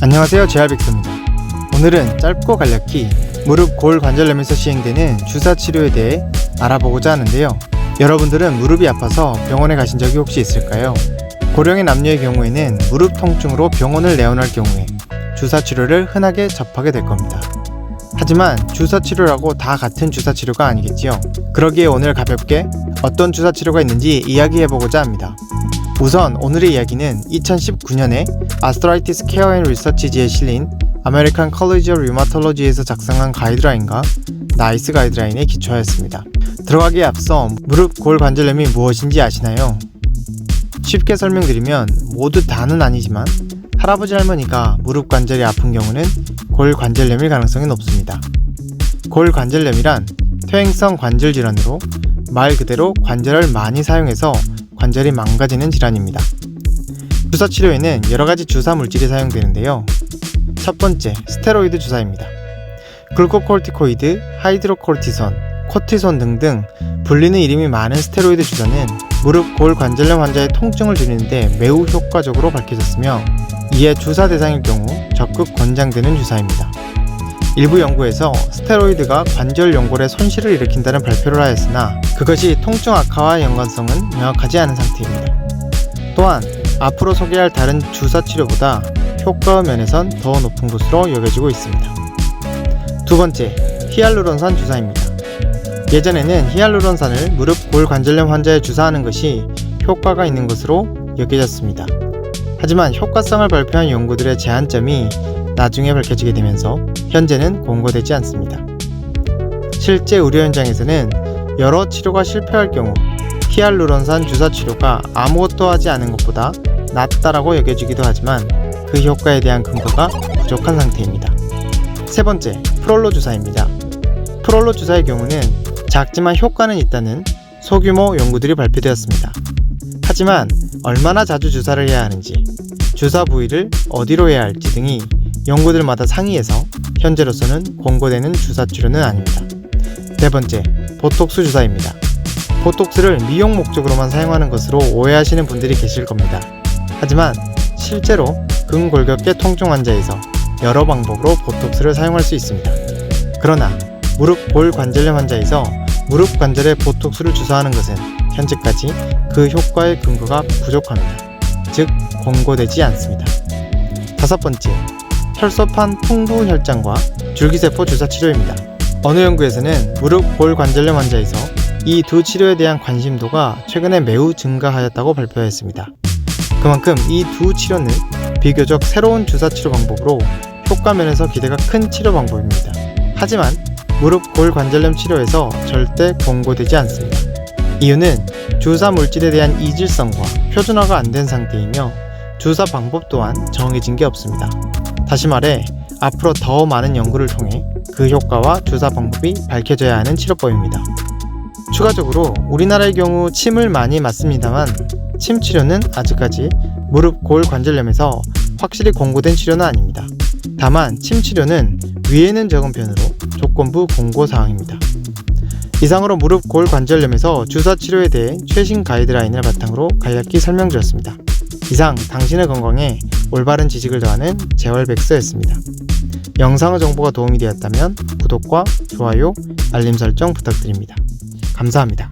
안녕하세요, 제알백서입니다. 오늘은 짧고 간략히 무릎 골 관절염에서 시행되는 주사 치료에 대해 알아보고자 하는데요. 여러분들은 무릎이 아파서 병원에 가신 적이 혹시 있을까요? 고령의 남녀의 경우에는 무릎 통증으로 병원을 내원할 경우에 주사 치료를 흔하게 접하게 될 겁니다. 하지만 주사 치료라고 다 같은 주사 치료가 아니겠지요. 그러기에 오늘 가볍게 어떤 주사 치료가 있는지 이야기해보고자 합니다. 우선 오늘의 이야기는 2019년에 아스트라이티스 케어 앤 리서치지에 실린 아메리칸 컬리지 오브 류마톨로지에서 작성한 가이드라인과 나이스 가이드라인에 기초하였습니다. 들어가기에 앞서 무릎 골 관절염이 무엇인지 아시나요? 쉽게 설명드리면 모두 다는 아니지만 할아버지 할머니가 무릎 관절이 아픈 경우는 골 관절염일 가능성이 높습니다. 골 관절염이란 퇴행성 관절 질환으로 말 그대로 관절을 많이 사용해서 관절이 망가지는 질환입니다. 주사 치료에는 여러가지 주사 물질이 사용되는데요. 첫 번째, 스테로이드 주사입니다. 글루코코르티코이드, 하이드로코르티손, 코티손 등등 불리는 이름이 많은 스테로이드 주사는 무릎 골 관절염 환자의 통증을 줄이는데 매우 효과적으로 밝혀졌으며 이에 주사 대상일 경우 적극 권장되는 주사입니다. 일부 연구에서 스테로이드가 관절 연골에 손실을 일으킨다는 발표를 하였으나 그것이 통증 악화와 연관성은 명확하지 않은 상태입니다. 또한 앞으로 소개할 다른 주사 치료보다 효과 면에선 더 높은 것으로 여겨지고 있습니다. 두 번째, 히알루론산 주사입니다. 예전에는 히알루론산을 무릎 골 관절염 환자에 주사하는 것이 효과가 있는 것으로 여겨졌습니다. 하지만 효과성을 발표한 연구들의 제한점이 나중에 밝혀지게 되면서 현재는 권고되지 않습니다. 실제 의료 현장에서는 여러 치료가 실패할 경우 히알루론산 주사 치료가 아무것도 하지 않은 것보다 낫다라고 여겨지기도 하지만 그 효과에 대한 근거가 부족한 상태입니다. 세 번째, 프롤로 주사입니다. 프롤로 주사의 경우는 작지만 효과는 있다는 소규모 연구들이 발표되었습니다. 하지만 얼마나 자주 주사를 해야 하는지, 주사 부위를 어디로 해야 할지 등이 연구들마다 상이해서 현재로서는 권고되는 주사 치료는 아닙니다. 네 번째, 보톡스 주사입니다. 보톡스를 미용 목적으로만 사용하는 것으로 오해하시는 분들이 계실 겁니다. 하지만 실제로 근골격계 통증 환자에서 여러 방법으로 보톡스를 사용할 수 있습니다. 그러나 무릎 골 관절염 환자에서 무릎 관절에 보톡스를 주사하는 것은 현재까지 그 효과의 근거가 부족합니다. 즉 권고되지 않습니다. 다섯 번째, 혈소판 풍부 혈장과 줄기세포 주사 치료입니다. 어느 연구에서는 무릎 골 관절염 환자에서 이 두 치료에 대한 관심도가 최근에 매우 증가하였다고 발표했습니다. 그만큼 이 두 치료는 비교적 새로운 주사 치료 방법으로 효과 면에서 기대가 큰 치료 방법입니다. 하지만 무릎 골 관절염 치료에서 절대 권고되지 않습니다. 이유는 주사 물질에 대한 이질성과 표준화가 안 된 상태이며 주사 방법 또한 정해진 게 없습니다. 다시 말해 앞으로 더 많은 연구를 통해 그 효과와 주사 방법이 밝혀져야 하는 치료법입니다. 추가적으로 우리나라의 경우 침을 많이 맞습니다만 침 치료는 아직까지 무릎 골 관절염에서 확실히 권고된 치료는 아닙니다. 다만 침 치료는 위에는 적은 편으로 조건부 권고사항입니다. 이상으로 무릎 골 관절염에서 주사 치료에 대해 최신 가이드라인을 바탕으로 간략히 설명드렸습니다. 이상 당신의 건강에 올바른 지식을 더하는 제알백서였습니다. 영상의 정보가 도움이 되었다면 구독과 좋아요, 알림 설정 부탁드립니다. 감사합니다.